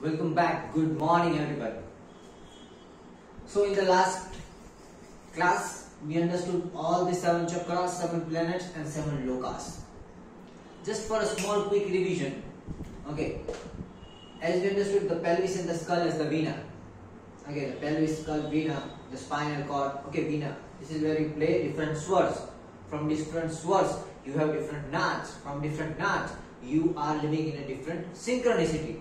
Welcome back. Good morning, everybody. So, in the last class, we understood all the 7 chakras, 7 planets, and 7 lokas. Just for a small, quick revision, okay. As we understood, the pelvis and the skull is the vena. Okay, the pelvis, skull, vena, the spinal cord. Okay, vena. This is where you play different swaras. From different swaras, you have different nads. From different nads, you are living in a different synchronicity.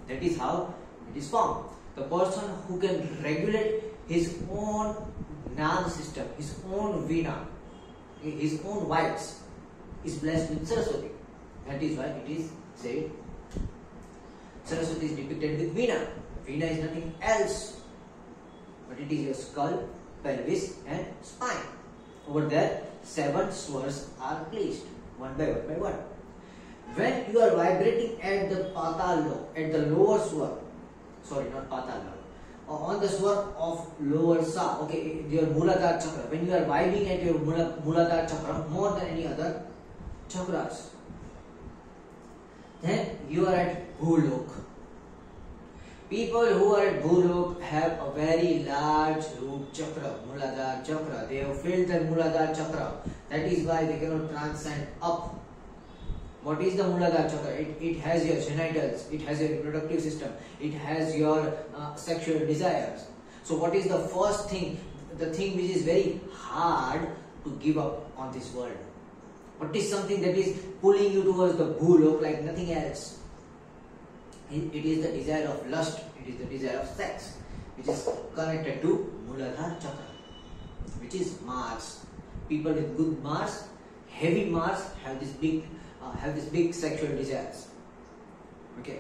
That is how it is formed. The person who can regulate his own nerve system, his own vena, his own vibes, is blessed with Saraswati. That is why it is said Saraswati is depicted with vena. Vena is nothing else, but it is your skull, pelvis, and spine. Over there, 7 swaras are placed, one by one. When you are vibrating at the patal lok, at the lower swar, sorry, not patal lok, on the swar of lower sa, okay, your Muladhara chakra. When you are vibing at your Muladhara chakra more than any other chakras, then you are at Bhulok. People who are at Bhulok have a very large root chakra, Muladhara chakra. They have filled their Muladhara chakra. That is why they cannot transcend up. What is the Muladhara chakra? It has your genitals, it has your reproductive system, it has your sexual desires. So what is the first thing, the thing which is very hard to give up on this world? What is something that is pulling you towards the Bhulok like nothing else? It is the desire of lust, it is the desire of sex, which is connected to Muladhara chakra, which is Mars. People with good Mars, heavy Mars, have this big sexual desires. Okay.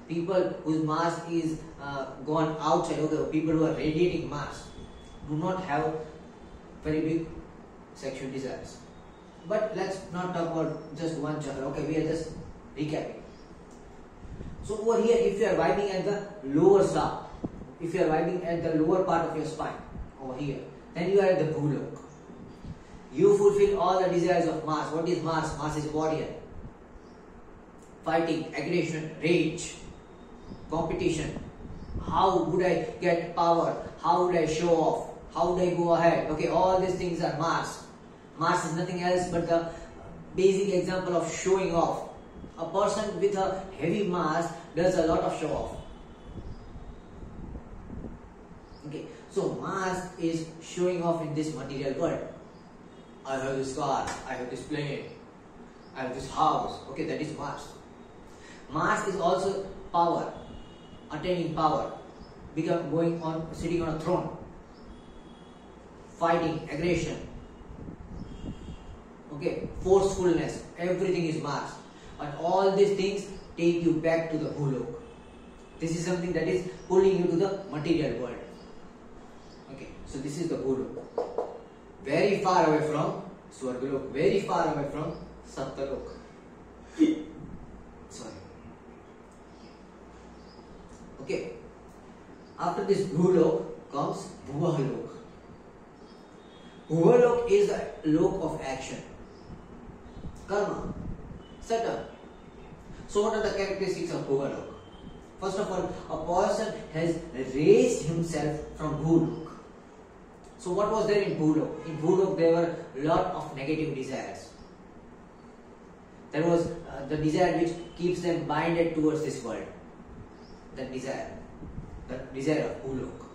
People whose Mars is gone outside, okay, people who are radiating Mars do not have very big sexual desires. But let's not talk about just one chakra. Okay, we are just recapping. So over here, if you are vibing at the lower sa, if you are vibing at the lower part of your spine, over here, then you are at the Bhulok. You fulfill all the desires of Mars. What is Mars? Mars is warrior. Fighting, aggression, rage, competition. How would I get power? How would I show off? How would I go ahead? Okay, all these things are Mars. Mars is nothing else but the basic example of showing off. A person with a heavy Mars does a lot of show off. Okay, so Mars is showing off in this material world. I have this car, I have this plane, I have this house. Okay, that is Mars. Mars is also power, attaining power, sitting on a throne, fighting, aggression, okay, forcefulness. Everything is Mars. And all these things take you back to the Bhulok. This is something that is pulling you to the material world. Okay, so this is the Bhulok. Very far away from Swargalok, very far away from Saptalok. Sorry. Okay. After this Bhulok comes Bhuvalok. Bhuvalok is the lok of action. Karma. Saturn. So what are the characteristics of Bhuvalok? First of all, a person has raised himself from Bhulok. So what was there in Bhulok? In Bhulok there were a lot of negative desires. There was the desire which keeps them binded towards this world. That desire of Bhulok.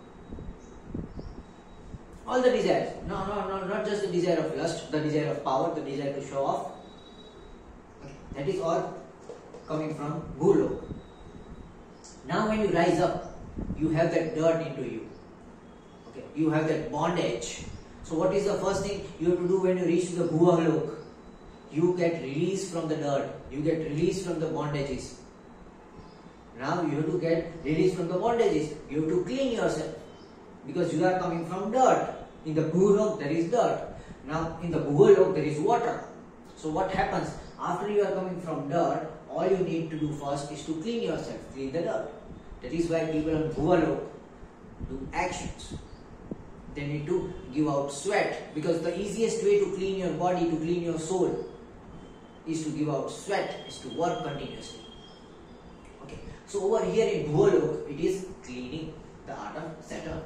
All the desires. No, not just the desire of lust, the desire of power, the desire to show off. Okay. That is all coming from Bhulok. Now when you rise up, you have that dirt into you. You have that bondage. So what is the first thing you have to do when you reach to the Bhuvalok? You get released from the dirt. You get released from the bondages. Now you have to get released from the bondages. You have to clean yourself. Because you are coming from dirt. In the Bhulok there is dirt. Now in the Bhuvalok there is water. So what happens? After you are coming from dirt, all you need to do first is to clean yourself. Clean the dirt. That is why people on Bhuvalok do actions. They need to give out sweat, because the easiest way to clean your body, to clean your soul, is to give out sweat, is to work continuously. Okay. So over here in Bhuvalok, it is cleaning, the art of Saturn.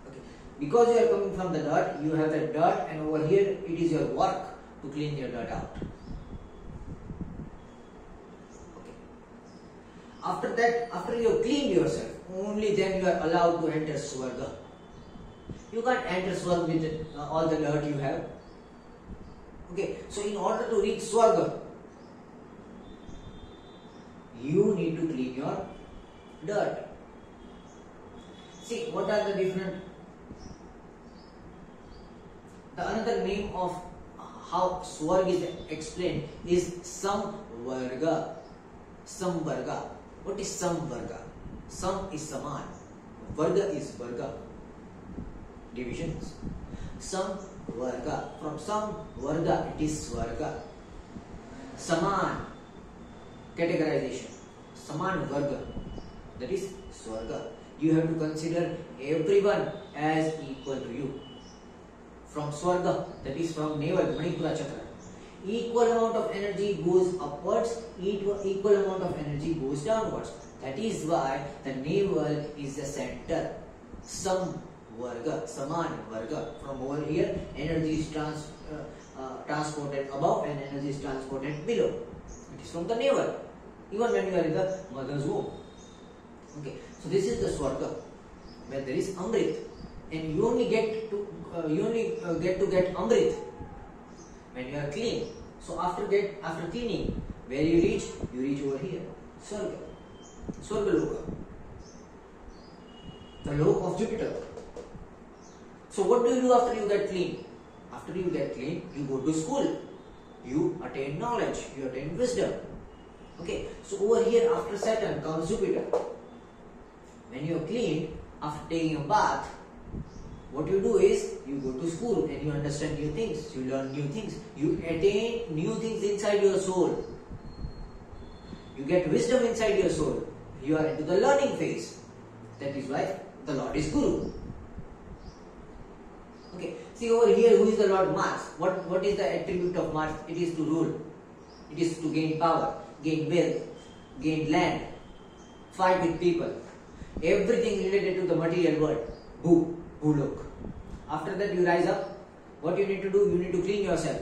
Okay. Because you are coming from the dirt, you have the dirt, and over here it is your work to clean your dirt out. Okay. After that, after you have cleaned yourself, only then you are allowed to enter Swarga. You can't enter Swarga with all the dirt you have. Okay, so in order to reach Swarga, you need to clean your dirt. See, what are the different... The another name of how Swarga is explained is Samvarga. Samvarga. What is Samvarga? Sam is Saman. Varga is Varga. Divisions. Samvarga. From Samvarga it is Swarga. Saman. Categorization. Saman Varga. That is Swarga. You have to consider everyone as equal to you. From Swarga, that is from navel, Manipura Chakra. Equal amount of energy goes upwards, equal amount of energy goes downwards. That is why the navel is the center. Samvarga, Saman Varga. From over here, energy is transported above and energy is transported below. It is from the navel. Even when you are in the mother's womb. Okay, so this is the Swarga, where there is Amrit, and you only get to get Amrit when you are clean. So after cleaning, where you reach over here, Swarga, Swargaloka, the lok of Jupiter. So what do you do after you get clean? After you get clean, you go to school, you attain knowledge, you attain wisdom. Okay, so over here after Saturn comes Jupiter. When you are clean, after taking a bath, what you do is you go to school and you understand new things, you learn new things, you attain new things inside your soul. You get wisdom inside your soul. You are into the learning phase. That is why the Lord is Guru. Okay, see over here, who is the Lord Mars? What is the attribute of Mars? It is to rule. It is to gain power, gain wealth, gain land, fight with people. Everything related to the material world. Bhulok. After that you rise up. What you need to do? You need to clean yourself.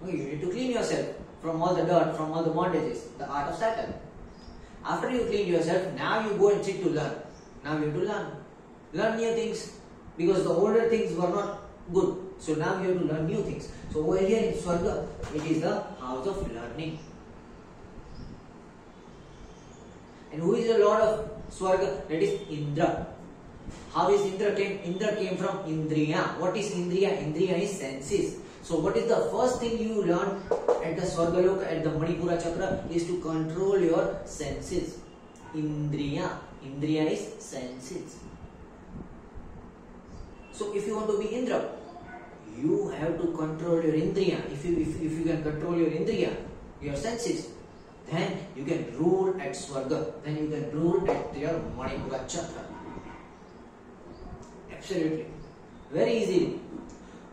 Okay, you need to clean yourself from all the dirt, from all the bondages. The art of Saturn. After you clean yourself, now you go and sit to learn. Now you have to learn. Learn new things. Because the older things were not good. So now you have to learn new things. So over here in Swarga, it is the house of learning. And who is the Lord of Swarga? That is Indra. How is Indra came? Indra came from Indriya. What is Indriya? Indriya is senses. So what is the first thing you learn at the Swargaloka, at the Manipura Chakra, is to control your senses. Indriya. Indriya is senses. So if you want to be Indra, you have to control your Indriya. If you can control your Indriya, your senses, then you can rule at Swarga. Then you can rule at your Manipura Chakra. Absolutely. Very easily.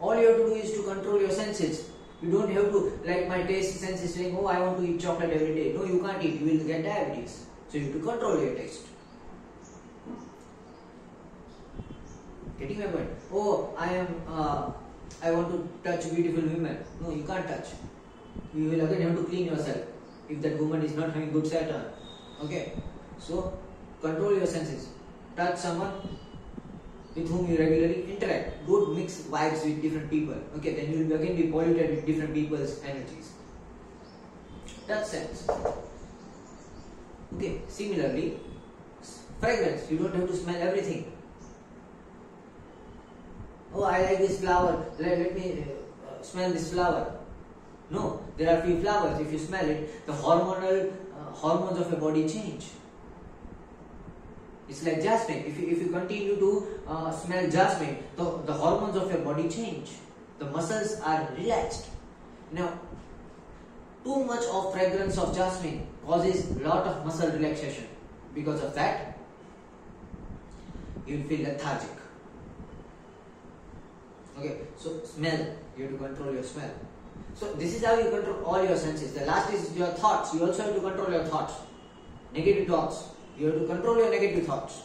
All you have to do is to control your senses. You don't have to, like my taste sense is saying, oh, I want to eat chocolate every day. No, you can't eat. You will get diabetes. So you have to control your taste. Getting my point? Oh, I want to touch beautiful women. No, you can't touch. You will again have to clean yourself if that woman is not having good Saturn. Okay? So, control your senses. Touch someone with whom you regularly interact. Don't mix vibes with different people. Okay? Then you will again be polluted with different people's energies. Touch sense. Okay? Similarly, fragrance. You don't have to smell everything. Oh, I like this flower. Let me smell this flower. No, there are few flowers. If you smell it, the hormones of your body change. It's like jasmine. If you continue to smell jasmine, the hormones of your body change. The muscles are relaxed. Now, too much of fragrance of jasmine causes lot of muscle relaxation. Because of that, you will feel lethargic. Okay, so smell, you have to control your smell. So this is how you control all your senses. The last is your thoughts. You also have to control your thoughts. Negative thoughts. You have to control your negative thoughts.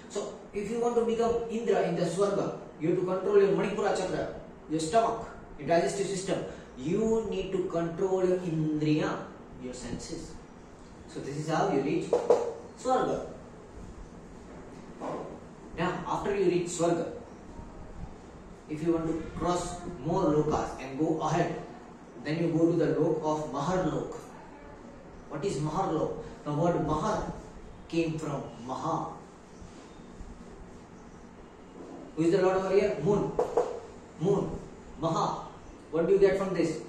So if you want to become Indra in the Swarga, you have to control your Manipura chakra, your stomach, your digestive system. You need to control your Indriya, your senses. So this is how you reach Swarga. Now after you reach Swarga, if you want to cross more lokas and go ahead, then you go to the lok of Maharlok. What is Maharlok? The word Mahar came from Maha. Who is the Lord over here? Moon. Moon. Maha. What do you get from this?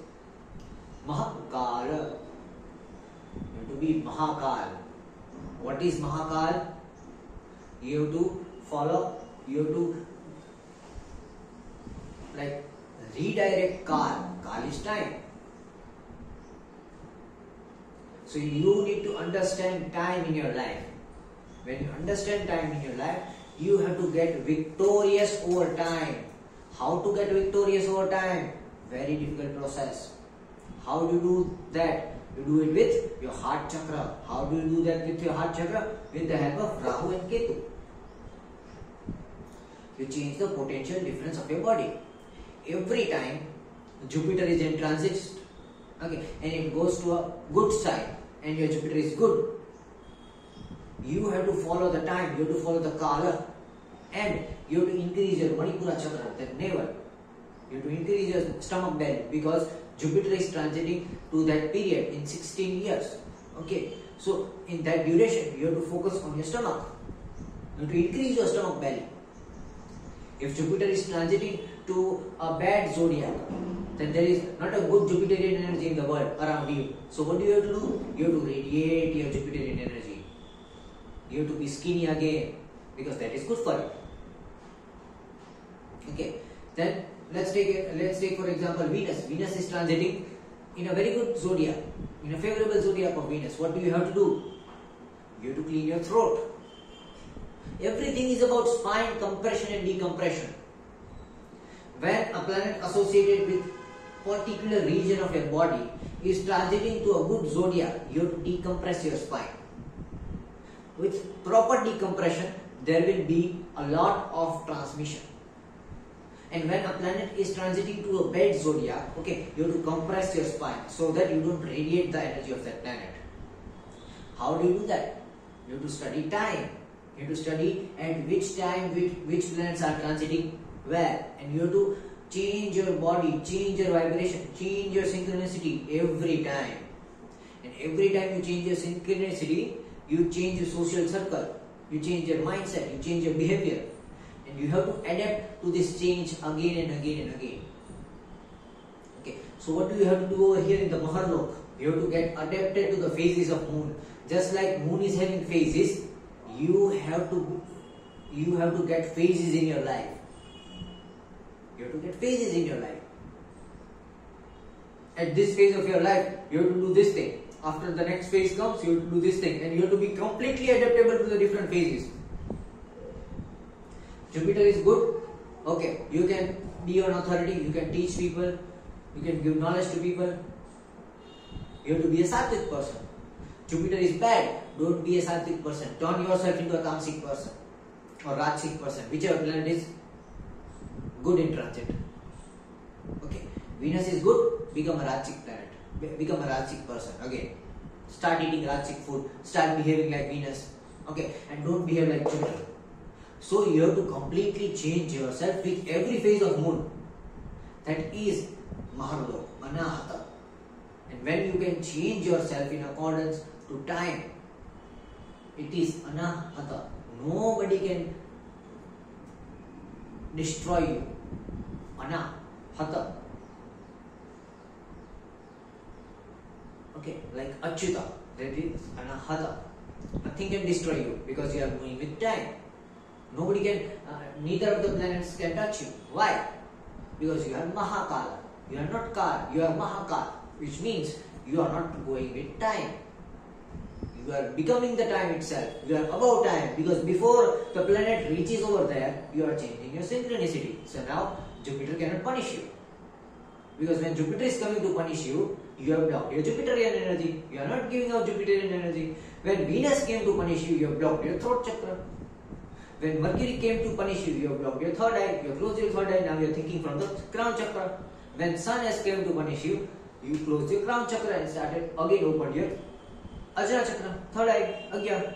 Mahakal. You have to be Mahakal. What is Mahakal? You have to follow, you have to redirect Kal. Kal is time. So you need to understand time in your life. When you understand time in your life, you have to get victorious over time. How to get victorious over time? Very difficult process. How do you do that? You do it with your heart chakra. How do you do that with your heart chakra? With the help of Rahu and Ketu. You change the potential difference of your body. Every time Jupiter is in transit, okay, and it goes to a good side, and your Jupiter is good, you have to follow the time, you have to follow the Kala, and you have to increase your Manipura chakra, the navel. You have to increase your stomach belly, because Jupiter is transiting to that period in 16 years. Okay, so in that duration, you have to focus on your stomach. You have to increase your stomach belly. If Jupiter is transiting to a bad zodiac, then there is not a good Jupiterian energy in the world around you. So what do you have to do? You have to radiate your Jupiterian energy. You have to be skinny again, because that is good for you. Okay, then let's take for example Venus. Venus is transiting in a very good zodiac, in a favorable zodiac of Venus. What do you have to do? You have to clean your throat. Everything is about spine compression and decompression. When a planet associated with particular region of your body is transiting to a good zodiac, you have to decompress your spine. With proper decompression, there will be a lot of transmission. And when a planet is transiting to a bad zodiac, okay, you have to compress your spine so that you don't radiate the energy of that planet. How do you do that? You have to study time. You have to study at which time which planets are transiting where, and you have to change your body, change your vibration, change your synchronicity every time. And every time you change your synchronicity, you change your social circle, you change your mindset, you change your behavior, and you have to adapt to this change again and again and again. Okay, so what do you have to do over here in the Maharlok? You have to get adapted to the phases of moon. Just like moon is having phases, you have to get phases in your life. You have to get phases in your life. At this phase of your life, you have to do this thing. After the next phase comes, you have to do this thing, and you have to be completely adaptable to the different phases. Jupiter is good. Okay, you can be an authority. You can teach people. You can give knowledge to people. You have to be a sattvic person. Jupiter is bad. Don't be a sattvic person. Turn yourself into a tamasic person or rajasic person, whichever planet is good in transit. Okay, Venus is good. Become a rajasic planet. Become a rajasic person again. Start eating rajasic food. Start behaving like Venus. Okay, and don't behave like Jupiter. So you have to completely change yourself with every phase of moon. That is Maharlok, Anahata. And when you can change yourself in accordance to time, it is Anahata. Nobody can destroy you. Anahata. Okay, like Achyuta, that is Anahata. Nothing can destroy you because you are moving with time. Nobody can, neither of the planets can touch you. Why? Because you are Mahakala. You are not Kala, you are Mahakala, which means you are not going with time. You are becoming the time itself. You are above time, because before the planet reaches over there, you are changing your synchronicity. So now Jupiter cannot punish you. Because when Jupiter is coming to punish you, you have blocked your Jupiterian energy. You are not giving out Jupiterian energy. When Venus came to punish you, you have blocked your throat chakra. When Mercury came to punish you, you have blocked your third eye. You have closed your third eye. Now you are thinking from the crown chakra. When Sun has came to punish you, you closed your crown chakra and started again opened your Ajna chakra, third eye, again.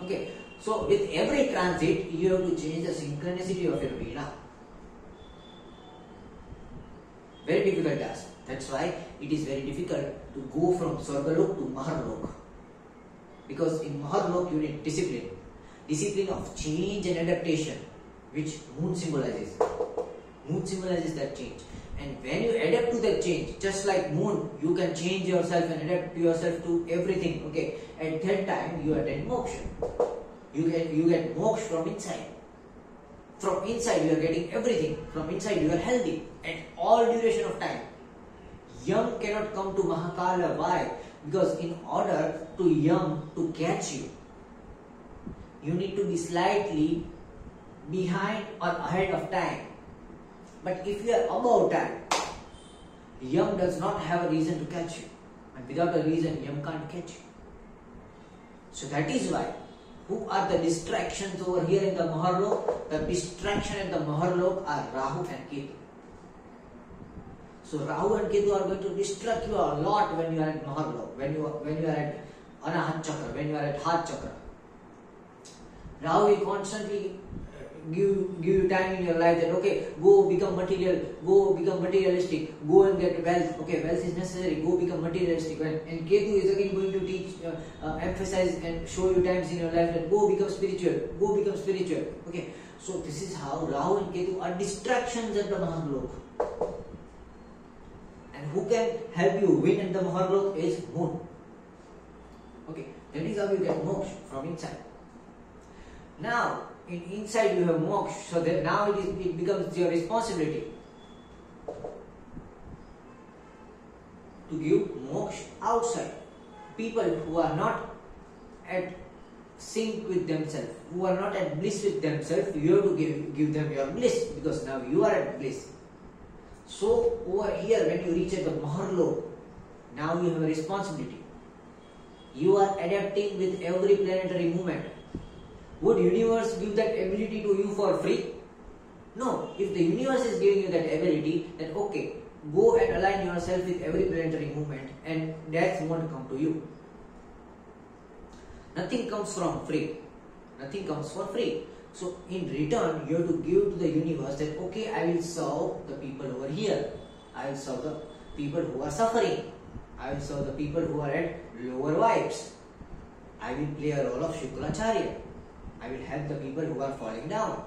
Okay. So with every transit, you have to change the synchronicity of your Veena. Very difficult task. That's why it is very difficult to go from Swargalok to Maharlok. Because in Maharlok you need discipline. Discipline of change and adaptation, which Moon symbolizes. Moon symbolizes that change. And when you adapt to that change, just like Moon, you can change yourself and adapt yourself to everything. Okay. At that time you attain moksha. You get moksha from inside. From inside you are getting everything. From inside you are healthy at all duration of time. Yam cannot come to Mahakala. Why? Because in order to Yam to catch you, you need to be slightly behind or ahead of time. But if you are above time, Yam does not have a reason to catch you. And without a reason, Yam can't catch you. So that is why, who are the distractions over here in the Maharlok? The distraction at the Maharlok are Rahu and Ketu. So Rahu and Ketu are going to distract you a lot when you are at Maharlok, when you are at Anahat Chakra, when you are at Heart Chakra. Rahu will constantly give you time in your life that okay, go become material, go become materialistic, go and get wealth. Okay, wealth is necessary, go become materialistic. And Ketu is again going to teach, emphasize and show you times in your life that go become spiritual, go become spiritual. Okay, so this is how Rahu and Ketu are distractions at the Maharlok. And who can help you win at the Maharlok is Moon. Okay, that is how you get moksha from inside. Now, inside you have moksha, so that now it becomes your responsibility to give moksha outside. People who are not at sync with themselves, who are not at bliss with themselves, you have to give them your bliss, because now you are at bliss. So over here, when you reach at the Maharlok, now you have a responsibility. You are adapting with every planetary movement. Would universe give that ability to you for free? No. If the universe is giving you that ability, then okay, go and align yourself with every planetary movement and that won't come to you. Nothing comes from free. Nothing comes for free. So in return, you have to give to the universe that okay, I will serve the people over here. I will serve the people who are suffering. I will serve the people who are at lower vibes. I will play a role of Shukracharya. I will help the people who are falling down.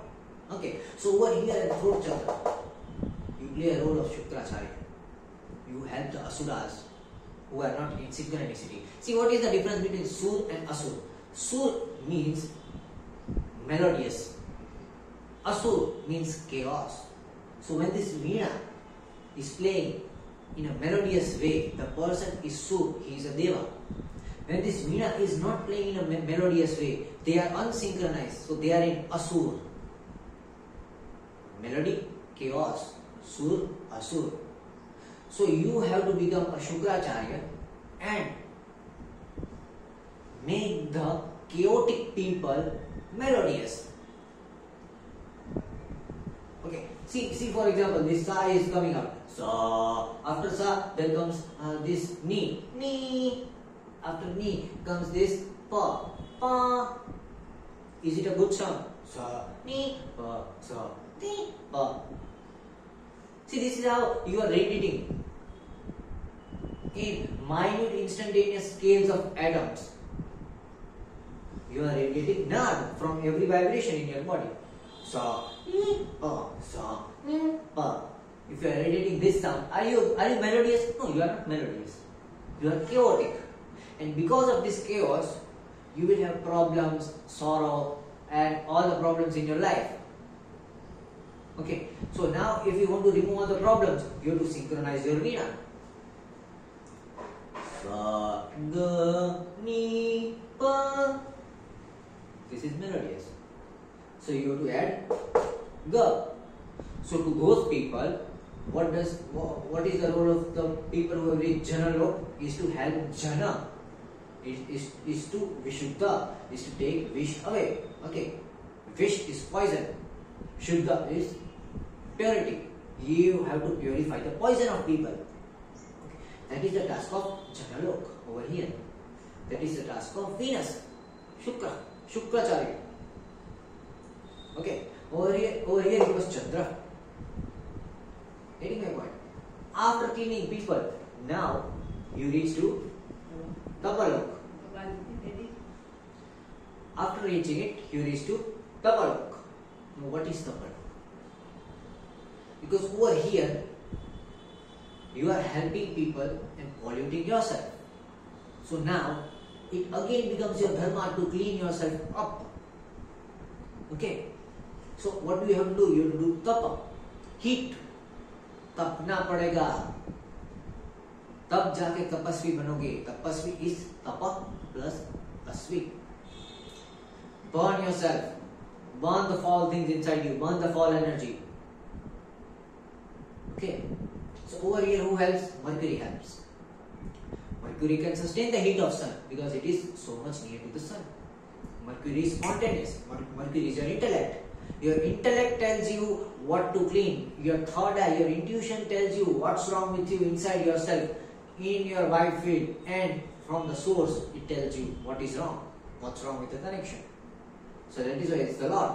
Okay, so over here at throat chakra, you play a role of Shukracharya. You help the asuras who are not in synchronicity. See, what is the difference between Sur and Asur? Sur means melodious. Asur means chaos. So when this Veena is playing in a melodious way, the person is Sur, he is a Deva. When this Veena is not playing in a melodious way, they are unsynchronized, so they are in Asur. Melody, chaos, Sur, Asur. So you have to become a Shukracharya and make the chaotic people melodious. Okay, see for example, this Sa is coming up. Sa, after Sa, then comes this Ni. Ni. After Ni comes this Pa. Pa. Is it a good sound? Sa, Ni, Pa, Sa, Ni, Pa. See, this is how you are radiating in minute instantaneous scales of atoms. You are radiating Nad from every vibration in your body. Sa, Ni, Pa, Sa, Ni, Pa. If you are radiating this sound, are you melodious? No, you are not melodious. You are chaotic. And because of this chaos, you will have problems, sorrow, and all the problems in your life. Okay, so now if you want to remove all the problems, you have to synchronize your Veena. Sa, Ga, Ni, Pa. This is melodious. So you have to add Ga. So to those people What is the role of the people who have reached Jana Lok? Is to help Jana. Is to Vishuddha, is to take wish away. Okay, wish is poison. Shuddha is purity. You have to purify the poison of people. Okay. That is the task of Jana Lok over here. That is the task of Venus, Shukracharya. Okay, over here it was Chandra. Getting my point? After cleaning people, now you reach to Tapalok. After reaching it, you reach to Tapalok. Now what is Tapalok? Because over here, you are helping people and polluting yourself. So now, it again becomes your dharma to clean yourself up. Okay? So what do you have to do? You have to do tapa. Heat. तपना पड़ेगा, तब जाके तपस्वी बनोगे. तपस्वी is tapa plus asvi. Burn yourself. Burn the foul things inside you. Burn the foul energy. Okay. So over here who helps? Mercury helps. Mercury can sustain the heat of sun because it is so much near to the sun. Mercury is spontaneous. Mercury is your intellect. Your intellect tells you what to clean. Your third eye, your intuition tells you what's wrong with you inside yourself, in your wide field, and from the source it tells you what is wrong, what's wrong with the connection. So that is why it's the Lord.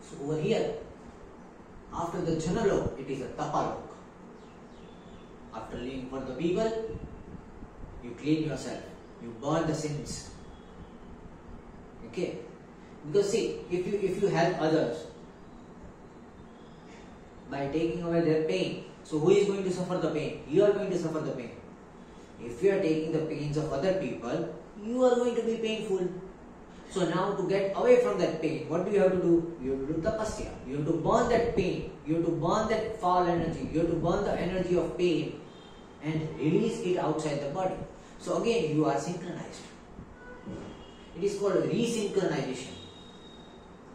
So over here, after the Jana Lok, it is a Tapalok. After living for the people, you clean yourself, you burn the sins. Okay? Because see, if you help others by taking away their pain, so who is going to suffer the pain? You are going to suffer the pain. If you are taking the pains of other people, you are going to be painful. So now to get away from that pain, what do you have to do? You have to do tapasya. You have to burn that pain. You have to burn that foul energy. You have to burn the energy of pain and release it outside the body. So again, you are synchronized. It is called resynchronization.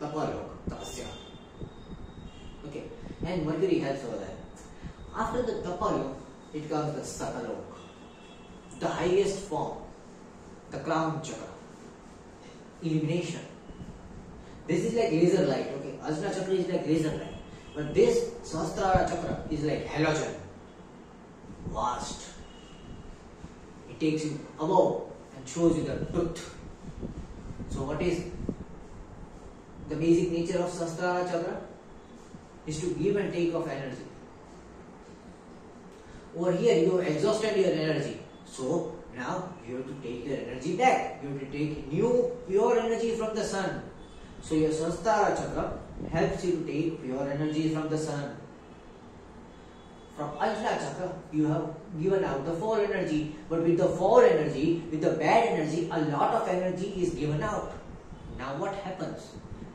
Tapalok, tapasya. Okay, and Mercury helps over there. After the Tapalok, it comes the Satalok, the highest form, the crown chakra, illumination. This is like laser light. Okay, Ajna chakra is like laser light, but this Sahasrara chakra is like halogen, vast. It takes you above and shows you the truth. So what is the basic nature of Sahasrara chakra? Is to give and take of energy. Over here you have exhausted your energy. So now you have to take your energy back. You have to take new pure energy from the sun. So your Sahasrara chakra helps you to take pure energy from the sun. From Ajna chakra you have given out the foul energy. But with the foul energy, with the bad energy, a lot of energy is given out. Now what happens?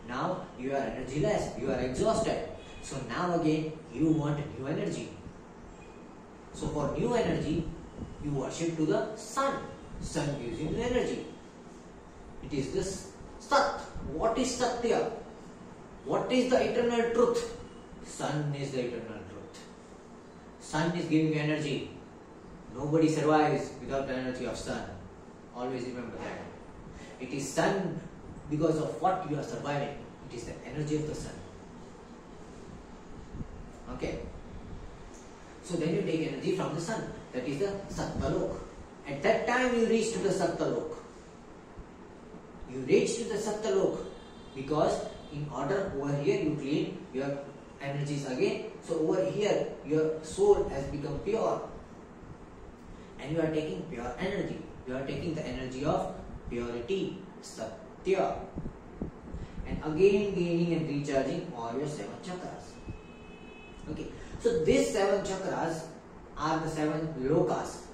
Now you are energyless, you are exhausted. So now again you want new energy. So for new energy, you worship to the sun. Sun gives you new energy. It is this Sat. What is Satya? What is the eternal truth? Sun is the eternal truth. Sun is giving you energy. Nobody survives without the energy of sun. Always remember that. It is sun because of what you are surviving. It is the energy of the sun. Okay. So then you take energy from the sun. That is the Satalok. At that time you reach to the Satalok. You reach to the Satalok because in order over here you clean your energies again. So over here your soul has become pure. And you are taking pure energy. You are taking the energy of purity, Satya. And again gaining and recharging all your 7 chakras. Okay, so these 7 chakras are the 7 lokas.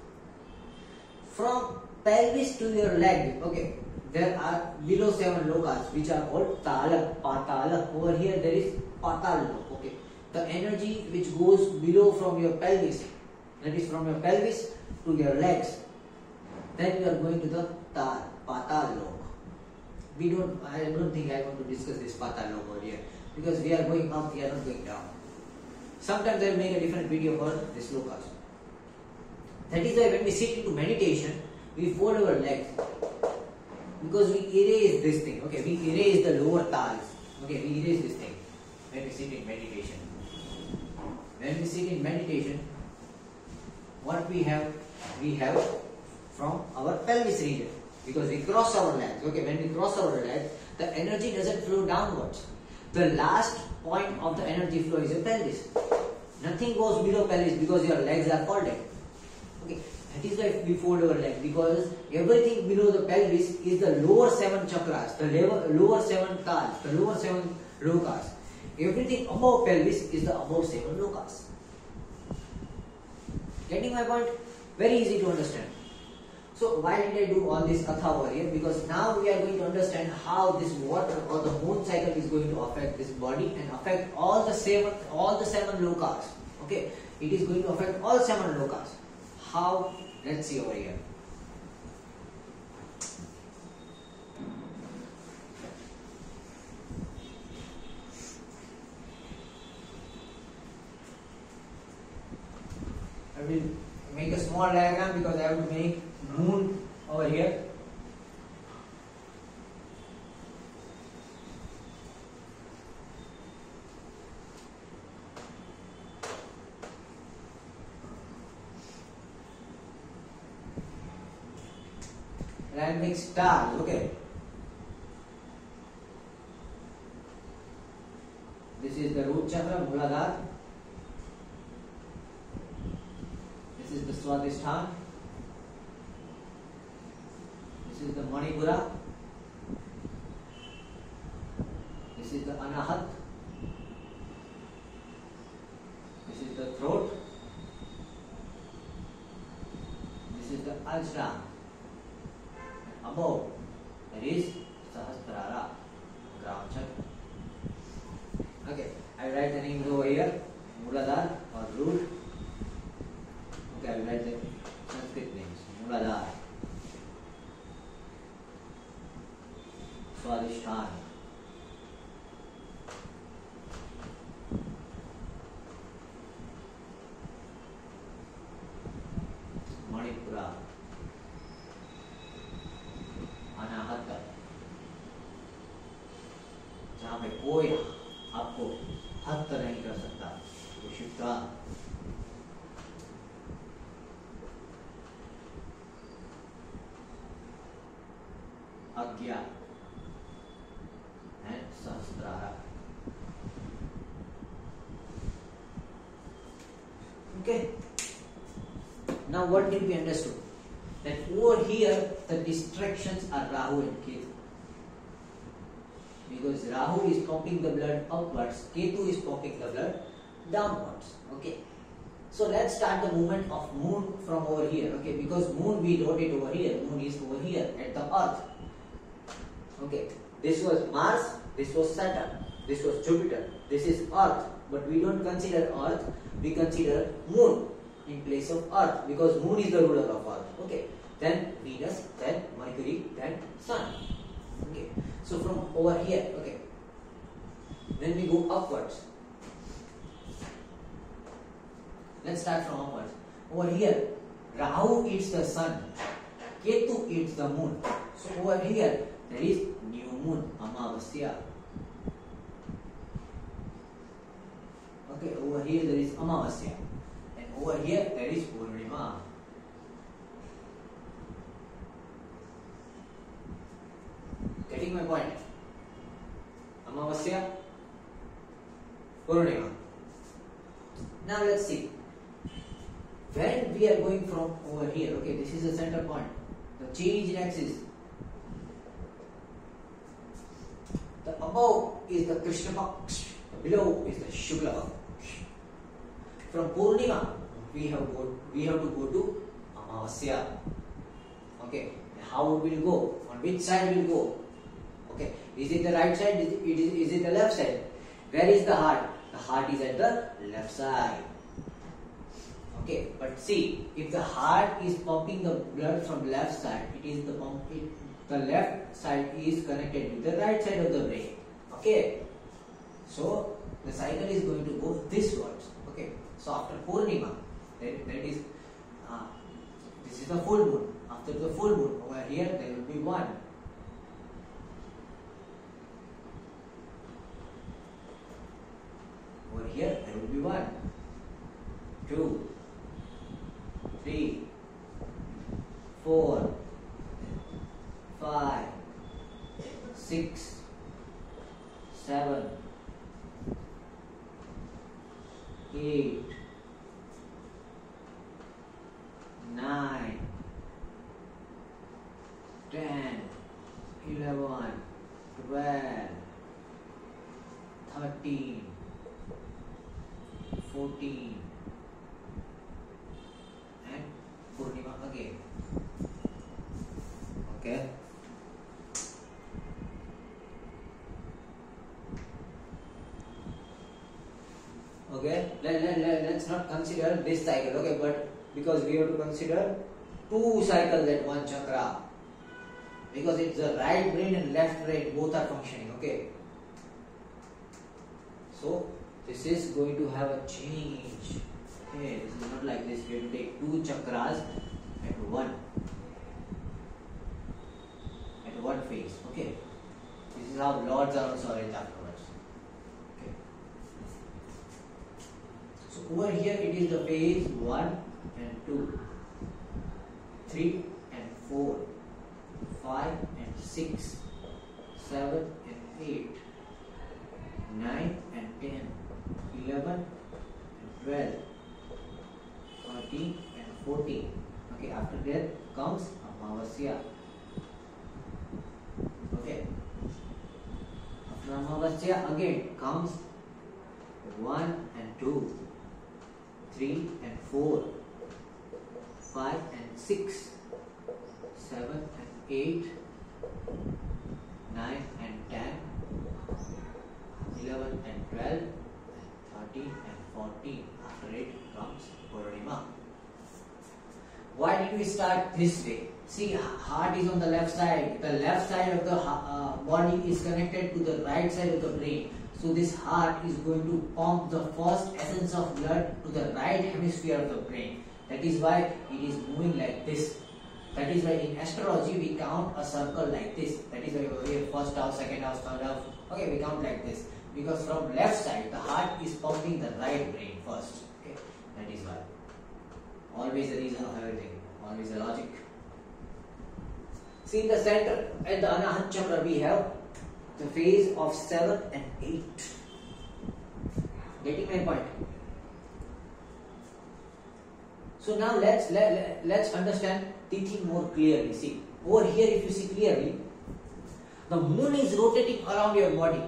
From pelvis to your leg, okay, there are below 7 lokas which are called Tala, Patala. Over here there is Patal lok, okay. The energy which goes below from your pelvis, that is from your pelvis to your legs. Then you are going to the Patal lok. I don't think I want to discuss this Patal lok over here because we are going up, we are not going down. Sometimes I will make a different video for this slokas. That is why when we sit into meditation, we fold our legs because we erase this thing. Okay, we erase the lower thighs. Okay, we erase this thing when we sit in meditation. When we sit in meditation, what we have from our pelvis region, because we cross our legs. Okay, when we cross our legs, the energy doesn't flow downwards. The last point of the energy flow is your pelvis. Nothing goes below pelvis because your legs are folded. Okay, that is why we fold our legs, because everything below the pelvis is the lower 7 chakras, the lower 7 thighs, the lower 7 lokas. Everything above pelvis is the above 7 lokas. Getting my point? Very easy to understand. So why did I do all this katha over here? Because now we are going to understand how this water or the moon cycle is going to affect this body and affect all the seven lokas. Okay, it is going to affect all 7 lokas. How? Let's see over here. I will make a small diagram because I have to make moon over here. And I will make stars. Okay. This is the root chakra, Muladhara. This is the Swadhisthana. This is the Manipura. This is the Anahat. This is the throat. This is the Ajna. Above, there is Sahasrara, ground chakra. Okay, I will write the names over here. Muladhara or root. Okay, I will write the Sanskrit names. Muladhara, Swadhisthana, Manipura, अनाहत, जहां पे कोई आपको हत नहीं कर सकता, वो शिफ्टा, अज्ञा and Sahasrara. Okay. Now what did we understood? That over here the distractions are Rahu and Ketu. Because Rahu is pumping the blood upwards, Ketu is pumping the blood downwards. Okay. So let's start the movement of moon from over here. Okay, because moon we wrote it over here. Moon is over here at the earth. Okay. This was Mars, this was Saturn, this was Jupiter, this is Earth. But we don't consider Earth, we consider moon in place of Earth, because moon is the ruler of Earth. Okay. Then Venus, then Mercury, then Sun. Okay. So from over here, okay. When we go upwards, let's start from upwards. Over here, Rahu eats the sun, Ketu eats the moon. So over here, there is new moon, Amavasya. Okay, over here there is Amavasya. And over here there is Purnima. Getting my point? Amavasya, Purnima. Now let's see. When we are going from over here, okay, this is the center point. The change in axis. The above is the Krishna Paksh, the below is the Shukla Paksh. From Purnima, we have to go to Amavasya. Okay, how it will go? On which side will go? Okay, is it the right side? Is it the left side? Where is the heart? The heart is at the left side. Okay, but see, if the heart is pumping the blood from left side, the left side is connected with the right side of the brain. Okay, so the cycle is going to go this words. Okay, So after Purnima, that is this is the full moon. After the full moon, over here there will be 1. Over here there will be 1, 2, 3, 4, 5, 6, 7, 8, 9, 10, 11, 12, 13, 14, and Purnima again. Okay. Okay, let's not consider this cycle, okay, but because we have to consider 2 cycles at one chakra, because it's the right brain and left brain, both are functioning, okay. So this is going to have a change. Okay, this is not like this. We have to take 2 chakras at one phase. Okay, this is how lords are also arranged afterwards. Okay, so over here it is the phase 1 and 2, 3 and 4, 5 and 6, 7 and 8, 9 and 10, 11 and 12, 13 and 14. Okay, after that comes Amavasya. Okay, after Amavasya again comes 1 and 2, 3 and 4, 5 and 6, 7 and 8, 9 and 10, 11 and 12, 13 and 14. After it comes Purnima. Why did we start this way? See, heart is on the left side. The left side of the body is connected to the right side of the brain. So this heart is going to pump the first essence of blood to the right hemisphere of the brain. That is why it is moving like this. That is why in astrology we count a circle like this. That is why over here first house, second house, third house. Okay, we count like this. Because from left side the heart is pumping the right brain first. Okay, that is why. Always the reason of everything. Always the logic. See in the center at the Anahat Chakra we have the phase of 7 and 8. Getting my point? So now let's understand Tithi more clearly. See, over here if you see clearly, the moon is rotating around your body.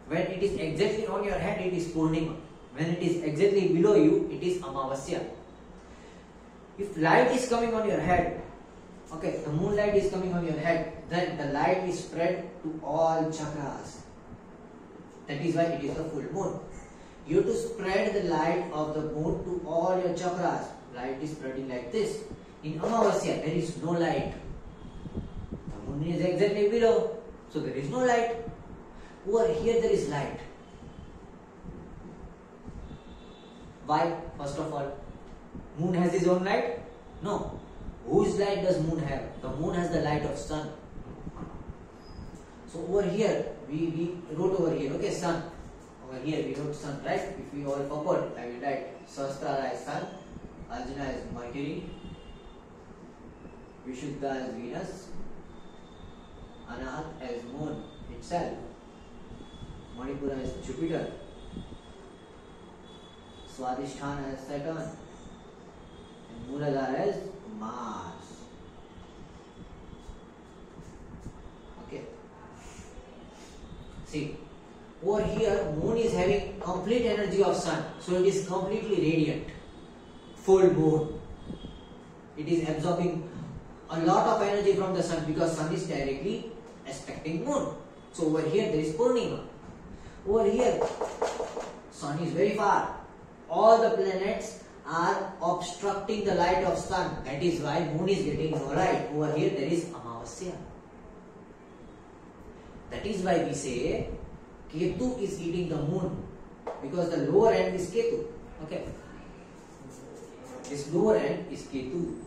When it is exactly on your head, it is Purnima. When it is exactly below you, it is Amavasya. If light is coming on your head, okay, the moonlight is coming on your head, then the light is spread to all chakras. That is why it is the full moon. You have to spread the light of the moon to all your chakras. Light is spreading like this. In Amavasya, there is no light. The moon is exactly below, so there is no light. Over here there is light. Why? First of all, moon has its own light? No. Whose light does moon have? The moon has the light of sun. So over here, we wrote over here, okay, sun. Over here we wrote sun, right? If we all forgot, I will write Sahasrara as sun, Arjuna as Mercury, Vishuddha as Venus, Anahat as moon itself, Manipura as Jupiter, Swadhisthana as Saturn, and Mooladhara as Mars. Okay. See, over here moon is having complete energy of sun, so it is completely radiant. Full moon. It is absorbing a lot of energy from the sun because sun is directly aspecting moon. So over here there is Purnima. Over here sun is very far. All the planets are obstructing the light of sun. That is why moon is getting no light. Over here there is Amavasya. That is why we say Ketu is eating the moon. because the lower end is Ketu. Okay, this lower end is Ketu,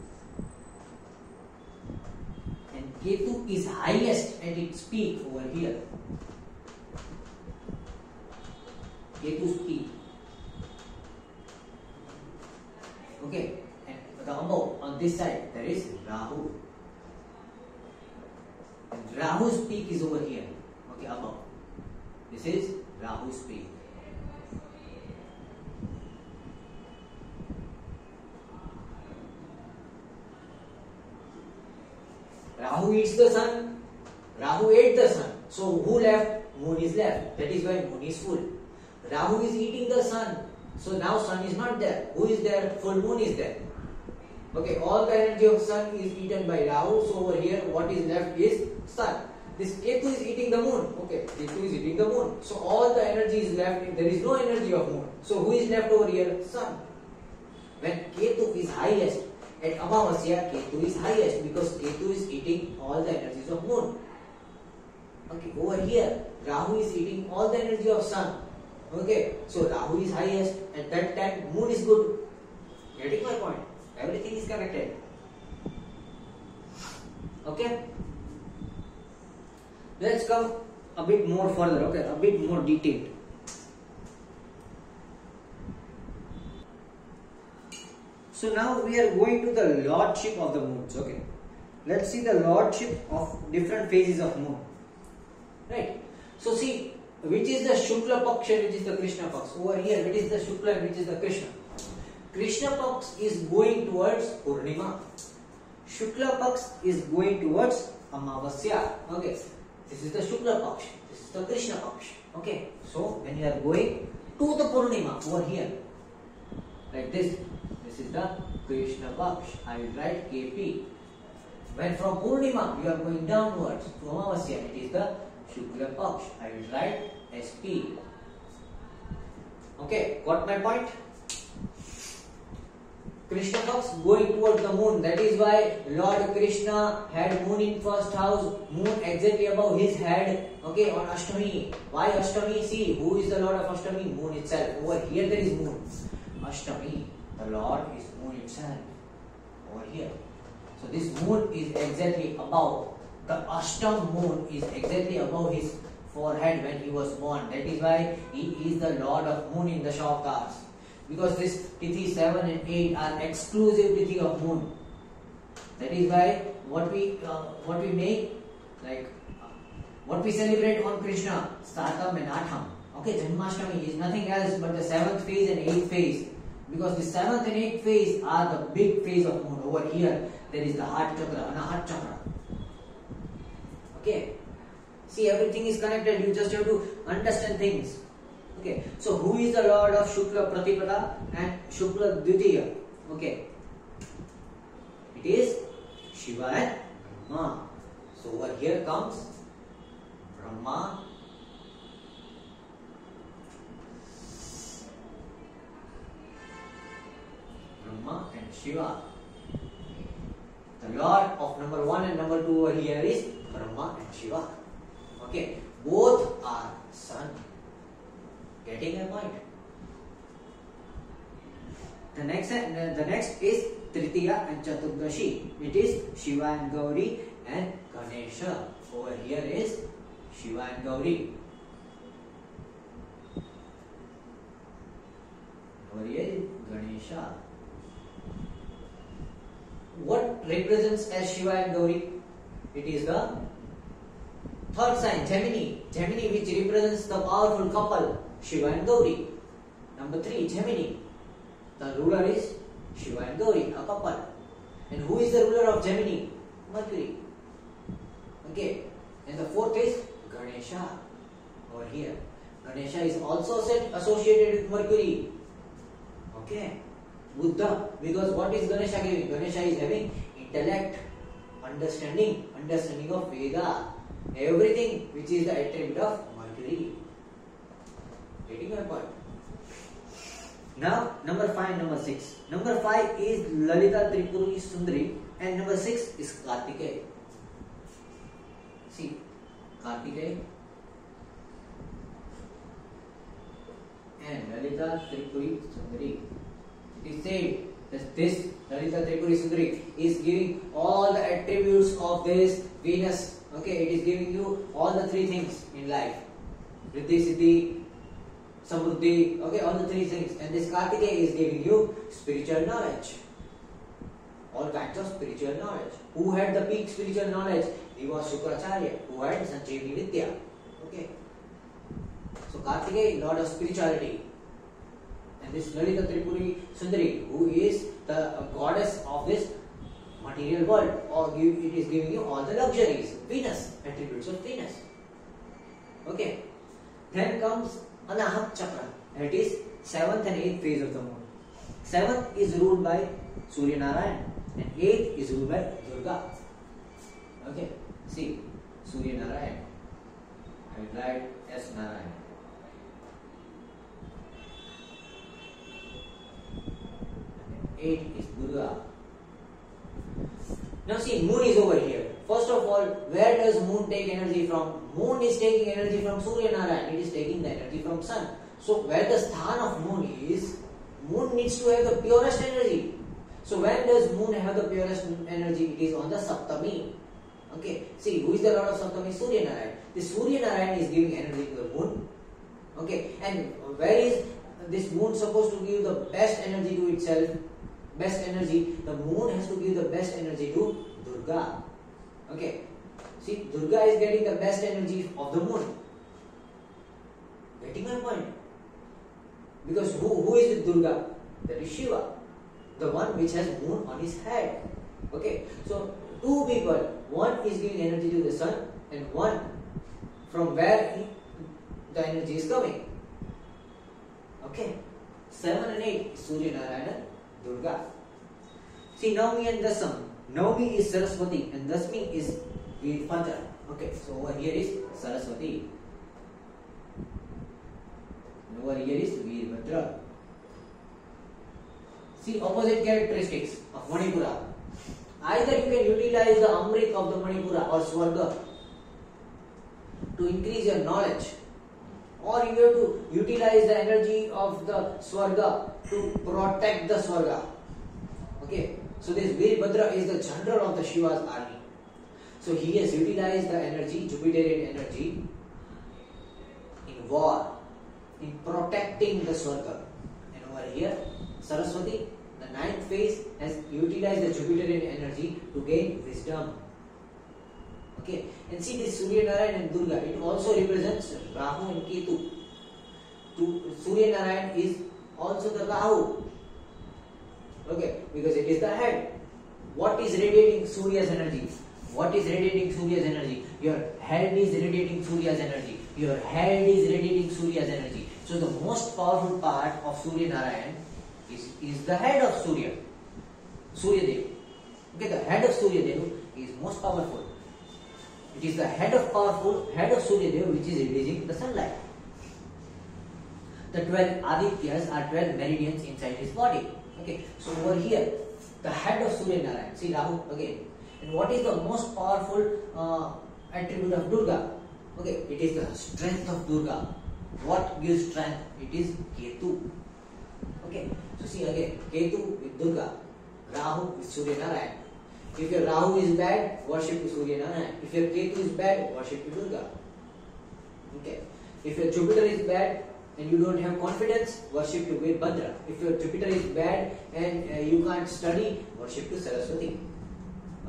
and Ketu is highest at its peak over here. Ketu's peak. Okay, and the above on this side there is Rahu. And Rahu's peak is over here. Okay, above. This is Rahu's peak. Rahu eats the sun. Rahu ate the sun. So who left? Moon is left. That is why moon is full. Rahu is eating the sun. So now sun is not there. Who is there? Full moon is there. Okay, all the energy of sun is eaten by Rahu. So over here, what is left is sun. This Ketu is eating the moon. Okay, Ketu is eating the moon. So all the energy is left. There is no energy of moon. So who is left over here? Sun. When Ketu is highest, at Amavasya, Ketu is highest because Ketu is eating all the energies of moon. Okay, over here, Rahu is eating all the energy of sun. Okay, so Rahu is highest. At that time, moon is good. Getting my point? Everything is connected. Okay. Let's come a bit more further. Okay, a bit more detailed. So now we are going to the lordship of the moons. Okay, let's see the lordship of different phases of moon. Right. So see, which is the Shukla Paksha and which is the Krishna Paksha. Over here, which is the Shukla and which is the Krishna. Krishna Paksha is going towards Purnima. Shukla Paksha is going towards Amavasya. Okay, this is the Shukla Paksha. This is the Krishna Paksha. Okay, so when you are going to the Purnima over here, like this, this is the Krishna Paksha. I will write KP. When from Purnima you are going downwards to Amavasya, it is the Shukla Paksha. I will write SP. Okay, got my point? Krishna Paksha going towards the moon. That is why Lord Krishna had moon in first house, moon exactly above his head. Okay, on Ashtami. Why Ashtami? See, who is the Lord of Ashtami? Moon itself. Over here there is moon. Ashtami, the Lord is moon itself. Over here. So this moon is exactly above. The Ashtam moon is exactly above his forehead when he was born. That is why he is the Lord of moon in the Shavkars. Because this Tithi 7 and 8 are exclusive Tithi of moon. That is why what we make, like what we celebrate on Krishna, Satam and Atham. Okay, Janmashtami is nothing else but the 7th phase and 8th phase. Because the 7th and 8th phase are the big phase of moon. Over here, there is the Heart Chakra, Anahat Chakra. Okay, see, everything is connected. You just have to understand things. Okay, so who is the Lord of Shukla Pratipada and Shukla Dvitiya? Okay, it is Shiva and Brahma. So over here comes Brahma, and Shiva. The Lord of number 1 and number 2 over here is Brahma and Shiva. Okay, both are sun. Getting a point? The next is Tritiya and Chaturdashi. It is Shiva and Gauri and Ganesha. Over here is Shiva and Gauri. Over here is Ganesha. What represents as Shiva and Gauri? It is the third sign, Gemini. Gemini, which represents the powerful couple, Shiva and Gauri. Number 3, Gemini. The ruler is Shiva and Gauri, a couple. And who is the ruler of Gemini? Mercury. Okay. And the 4th is Ganesha. Over here. Ganesha is also associated with Mercury. Okay. Buddha. Because what is Ganesha giving? Ganesha is having intellect, understanding of Veda. Everything which is the attribute of Mercury. Getting my point? Now, number 5, number 6. Number 5 is Lalita Tripuri Sundari and number 6 is Kartikeya. See, Kartikeya and Lalita Tripuri Sundari. It is said that this Lalita Tripuri Sundari is giving all the attributes of this Venus. Okay, it is giving you all the three things in life: Riddhi, Siddhi, Samruddhi. Okay, all the three things. And this Kartikeya is giving you spiritual knowledge, all kinds of spiritual knowledge. Who had the peak spiritual knowledge? He was Shukracharya, who had Sanjeevani Vidya. Okay. So Kartikeya, Lord of spirituality, and this Lalita Tripuri Sundari, who is the goddess of this material world, or it is giving you all the luxuries. Venus, attributes of Venus. Okay. Then comes Anahat Chakra. It is 7th and 8th phase of the moon. 7th is ruled by Surya Narayan, and 8th is ruled by Durga. Okay. See, Surya Narayan. I will write S Narayan. 8 is Durga. Now see, moon is over here. First of all, where does moon take energy from? Moon is taking energy from Surya Narayan. It is taking the energy from sun. So where the sthan of moon is, moon needs to have the purest energy. So when does moon have the purest energy? It is on the Saptami. Okay. See, who is the lord of Saptami? Surya Narayan. The Surya Narayan is giving energy to the moon. Okay. And where is this moon supposed to give the best energy to itself? Best energy. The moon has to give the best energy to Durga. Okay. See, Durga is getting the best energy of the moon. Getting my point? Because who is with Durga? That is Shiva, the one which has moon on his head. Okay. So two people, one is giving energy to the sun, and one from where the energy is coming. Okay. 7 and 8 Surya Narayana, Durga. See, Navami and Dasam. Navami is Saraswati and Dasmi is Veerbhadra. Okay, so over here is Saraswati. And over here is Veerbhadra. See, opposite characteristics of Manipura. Either you can utilize the Amrit of the Manipura or Swarga to increase your knowledge, or you have to utilize the energy of the Swarga to protect the Swarga. Okay, so this Veerbhadra is the general of the Shiva's army. So he has utilized the energy, Jupiterian energy, in war, in protecting the Swarga. And over here, Saraswati, the 9th phase, has utilized the Jupiterian energy to gain wisdom. Okay, and see this Surya Narayan and Durga, it also represents Rahu and Ketu. Surya Narayan is also the Rahu. Okay, because it is the head. What is radiating Surya's energy? What is radiating Surya's energy? Your head is radiating Surya's energy. Your head is radiating Surya's energy. So the most powerful part of Surya Narayan is the head of Surya. Surya Dev. Okay, the head of Surya Dev is most powerful. It is the head of Surya Dev which is releasing the sunlight. The 12 Adityas are 12 meridians inside his body. Okay, so over here, the head of Surya Narayan, see Rahu again. And what is the most powerful attribute of Durga? Okay, it is the strength of Durga. What gives strength? It is Ketu. Okay, so see again, Ketu with Durga, Rahu with Surya Narayan. If your Rahu is bad, worship to Surya Narayan. If your Ketu is bad, worship to Durga. Okay, if your Jupiter is bad and you don't have confidence, worship to Veerbhadra. If your Jupiter is bad and you can't study, worship to Saraswati.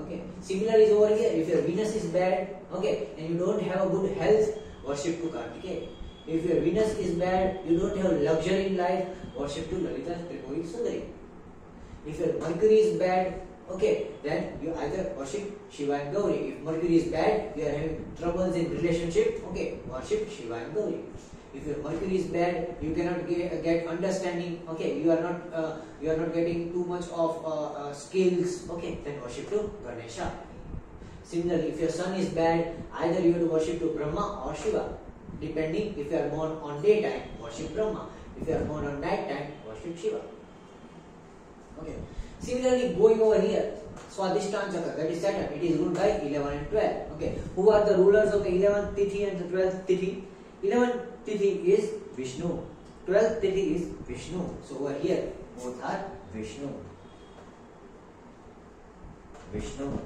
Okay. Similar is over here. If your Venus is bad, okay, and you don't have a good health, worship to Kartikeya. If your Venus is bad, you don't have luxury in life, worship to Lalita Tripuri Sundari. If your Mercury is bad, okay, then you either worship Shiva and Gauri. If Mercury is bad, you are having troubles in relationship, okay, worship Shiva and Gauri. If your Mercury is bad, you cannot get understanding, okay, you are not getting too much of skills, okay, then worship to Ganesha. Similarly, if your Sun is bad, either you have to worship to Brahma or Shiva, depending. If you are born on daytime, worship Brahma. If you are born on night time, worship Shiva. Okay. Similarly, going over here, Swadhisthana Chakra, that is Saturn, it is ruled by 11 and 12. Okay. Who are the rulers of the 11th Tithi and the 12th Tithi? 11th Tithi is Vishnu. 12th deity is Vishnu. So over here, both are Vishnu. Vishnu.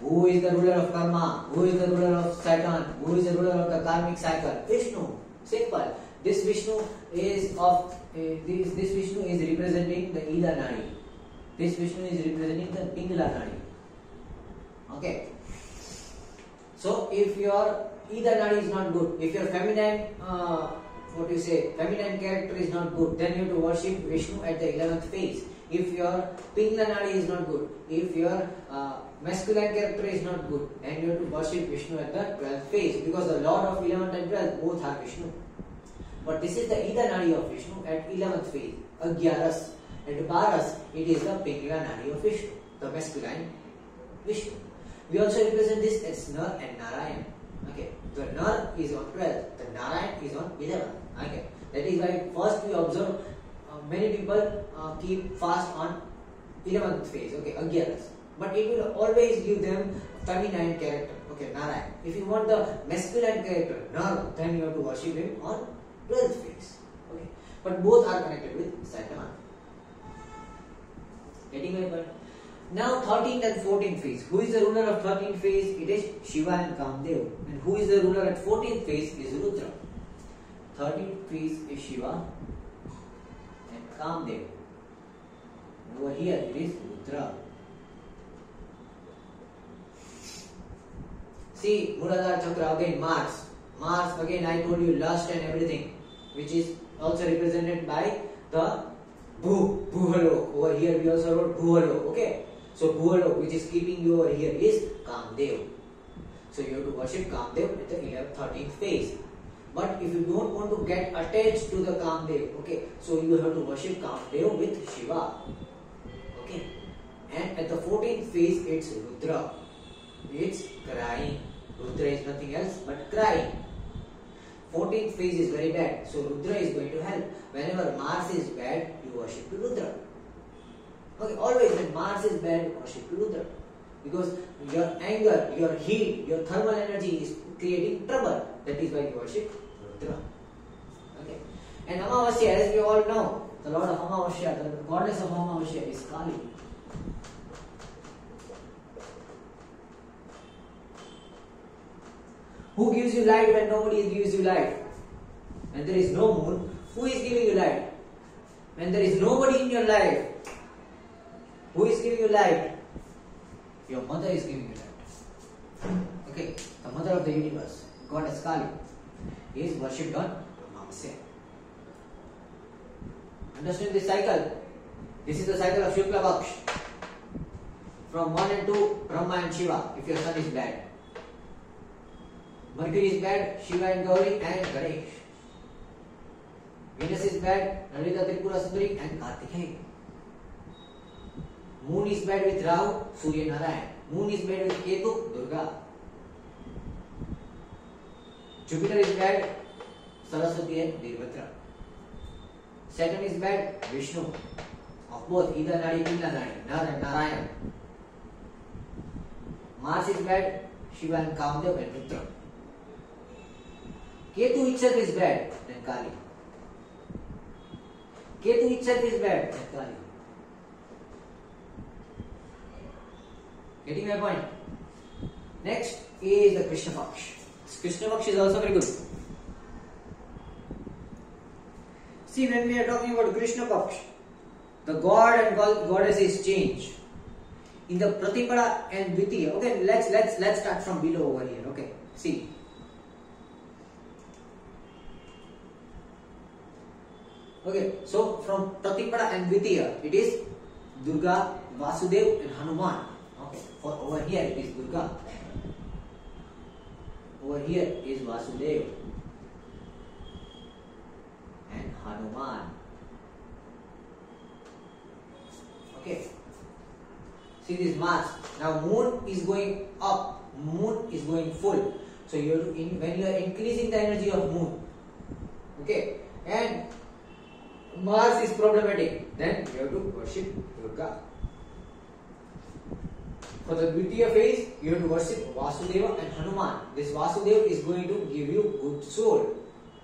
Who is the ruler of karma? Who is the ruler of Saturn? Who is the ruler of the karmic cycle? Vishnu. Simple. This Vishnu is of this Vishnu is representing the Ida Nadi. This Vishnu is representing the Pingala Nadi. Okay. So if your Ida Nadi is not good, if your feminine feminine character is not good, then you have to worship Vishnu at the 11th phase. If your Pingala Nadi is not good, if your masculine character is not good, then you have to worship Vishnu at the 12th phase, because the Lord of 11th and 12th both are Vishnu. But this is the Ida Nadi of Vishnu at 11th phase, Agyaras. At Baras, it is the Pingala Nadi of Vishnu, the masculine Vishnu. We also represent this as Nar and Narayan. Okay, the Nar is on 12th, the Narayan is on 11th. Okay, that is why first we observe many people keep fast on 11th phase. Okay, Agyaras. But it will always give them feminine character. Okay, Narayan. If you want the masculine character, Nar, then you have to worship him on 12th phase. Okay, but both are connected with Saturn. Getting my point? Now 13th and 14th phase. Who is the ruler of 13th phase? It is Shiva and Kamdev. And who is the ruler at 14th phase? Is Rudra. 13th phase is Shiva and Kamdev. Over here it is Rudra. See, Muladhara Chakra again, Mars. Mars again, I told you, lust and everything, which is also represented by the Bhuhalok. Over here we also wrote Bhuhalok. Okay. So Bhuhalok, which is keeping you over here, is Kamdev. So you have to worship Kamdev at the 11th, 13th phase. But if you don't want to get attached to the Kamdev, okay, so you have to worship Kamdev with Shiva. Okay. And at the 14th phase, it's Rudra. It's crying. Rudra is nothing else but crying. 14th phase is very bad, so Rudra is going to help. Whenever Mars is bad, you worship Rudra. Okay, always when Mars is bad, you worship Rudra. Because your anger, your heat, your thermal energy is creating trouble. That is why you worship Rudra. Okay. And Amavasya, as we all know, the Lord of Amavasya, the goddess of Amavasya is Kali. Who gives you light when nobody gives you light? When there is no moon, who is giving you light? When there is nobody in your life, who is giving you light? Your mother is giving you light. Okay, the mother of the universe, goddess Kali, is worshipped on Amavasya. Understand this cycle? This is the cycle of Shukla Paksh. From 1 and 2, Brahma and Shiva, if your sun is bad. Mercury is bad, Shiva and Gauri and Ganesh. Venus is bad, Lalita Tripura Sundari and Kartikeya. Moon is bad with Rahu, Surya Narayan. Moon is bad with Ketu, Durga. Jupiter is bad, Saraswati and Virabhadra. Saturn is bad, Vishnu. Of both, either Nadi, Pingala Nadi, Nar and Narayan. Mars is bad, Shiva and Kamdev and Rudra. Ketu itself is bad, then Kali. Ketu itself is bad, then Kali. Getting my point? Next is the Krishna Paksh. Krishna Paksh is also very good. See, when we are talking about Krishna Paksh, the god and goddess is changed. In the Pratipada and Dvitiya, okay, let's start from below over here. Okay, see. Okay, so from Pratipada and Dvitiya, it is Durga, Vasudev and Hanuman. Okay, for over here it is Durga. Over here is Vasudev and Hanuman. Okay. See this Mars. Now moon is going up. Moon is going full. So you have to when you are increasing the energy of moon. Okay. And Mars is problematic. Then you have to worship Durga. For the Dvitiya phase, you have to worship Vasudeva and Hanuman. This Vasudeva is going to give you good soul.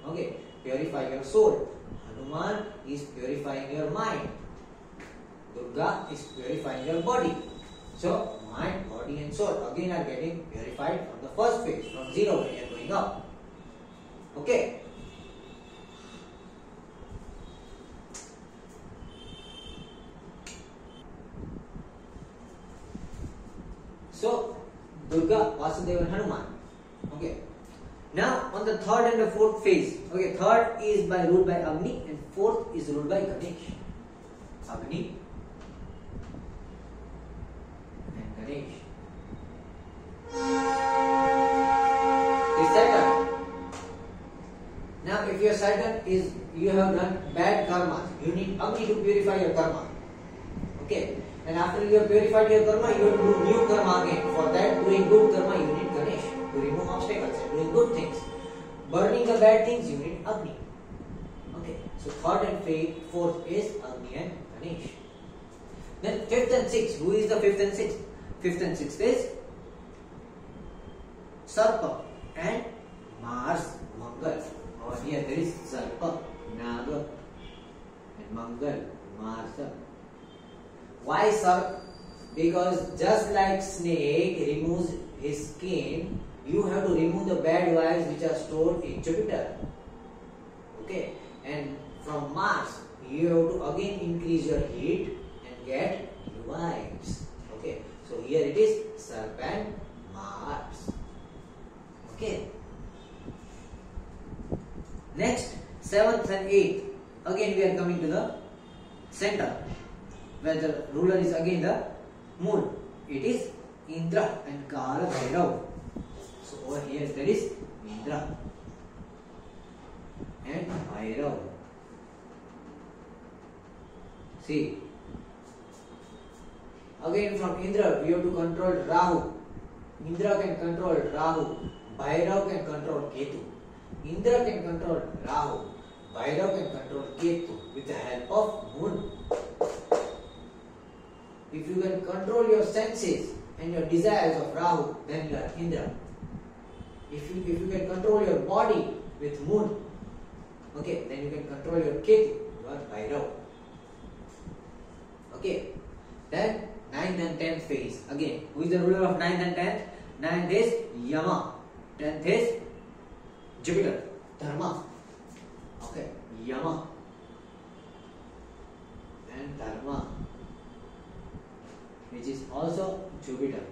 Okay. purify your soul. Hanuman is purifying your mind. Durga is purifying your body. So mind, body and soul again are getting purified from the first phase, from 0 when you are going up. Okay. So Durga, Vasudeva and Hanuman. Okay. Now on the third and the fourth phase. Okay, third is ruled by Agni and fourth is ruled by Ganesh. Agni and Ganesh. Is Saturn. Now if your Saturn is, you have done bad karma, you need Agni to purify your karma. Okay. And after you have purified your karma, you have to do new karma again. For that, doing good karma, you need Ganesh to remove obstacles and doing good things. Burning the bad things, you need Agni. Okay, so third and fourth is Agni and Ganesh. Then fifth and sixth, who is the fifth and sixth? Fifth and sixth is Sarpa and Mars, Mangal. Over here there is Sarpa, Naga and Mangal, Mars. Why Sarp? Because just like snake removes his skin, you have to remove the bad vibes which are stored in Jupiter. Okay, and from Mars you have to again increase your heat and get new vibes. Okay, so here it is Sarp and Mars. Okay. Next, seventh and eighth. Again we are coming to the center, where the ruler is again the moon. It is Indra and Kala Bhairav. So over here there is Indra and Bhairav. See, again from Indra we have to control Rahu. Indra can control Rahu. Bhairav can control Ketu. Indra can control Rahu. Bhairav can control Ketu with the help of moon. If you can control your senses and your desires of Rahu, then you are Indra. If you can control your body with moon, okay, then you can control your Ketu, you are Bhairav. Okay, then 9th and 10th phase. Again, who is the ruler of 9th and 10th? 9th is Yama, 10th is Jupiter, Dharma. Okay, Yama and Dharma, which is also Jupiter.